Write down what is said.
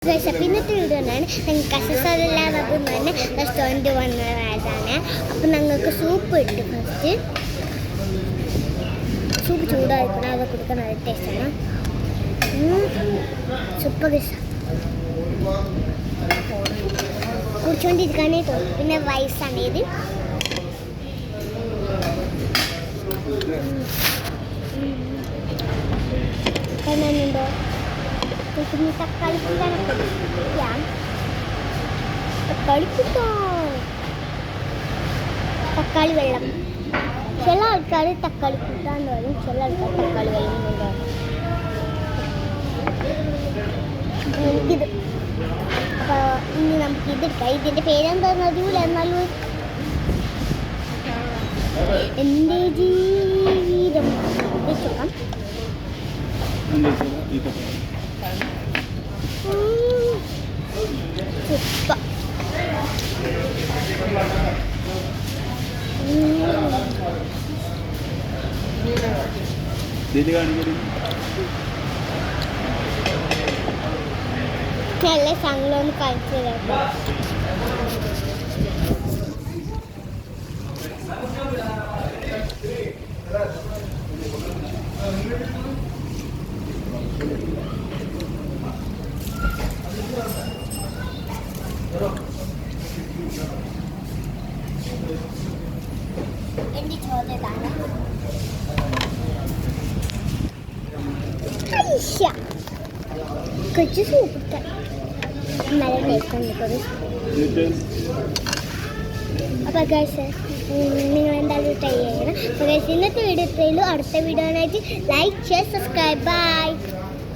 ഇന്നത്തെ വീഡിയോ ആണ് കസസല്ലാതാകുന്ന തന്നെ റെസ്റ്റോറൻറ്റ് വന്നതാണ്. അപ്പം ഞങ്ങൾക്ക് സൂപ്പ് ഇട്ട് ഫസ്റ്റ് സൂപ്പ് ചൂടായിരിക്കണം, അത് കൊടുക്കാൻ നല്ല ടേസ്റ്റാണ്. സൂപ്പർ കുടിച്ചുകൊണ്ടിരിക്കാനേ തോന്നും. പിന്നെ റൈസാണ് ഇത്. കാണാനുണ്ടോ? തക്കാളി തക്കാളി വെള്ളം. ചില ആൾക്കാർ തക്കാളി കൂട്ടാന്ന് പറയും, ചില ആൾക്കാർ തക്കാളി വെള്ളം എന്ന് പറയും. എനിക്കിത് അപ്പോൾ ഇനി നമുക്ക് ഇതെടുക്കാം. ഇതിൻ്റെ പേരെന്താണെന്ന് അറിയില്ല, എന്നാലും എൻ്റെ ജീവിതം വെച്ചോക്കാം. നല്ല സംഘം കഴിച്ചു എൻ്റെ ചോദ്യതാണ് കുറച്ച് സൂപ്പ് നല്ല ടേസ്റ്റ്. അപ്പോൾ ഗൈസ് നിങ്ങൾ എന്തായാലും ട്രൈ ചെയ്യണം. അപ്പോൾ ഗൈസ് ഇന്നത്തെ വീഡിയോ ഇത്രയുള്ളൂ. അടുത്ത വീഡിയോ ആയിട്ട് ലൈക്ക് ഷെയർ സബ്സ്ക്രൈബ്. ബൈ.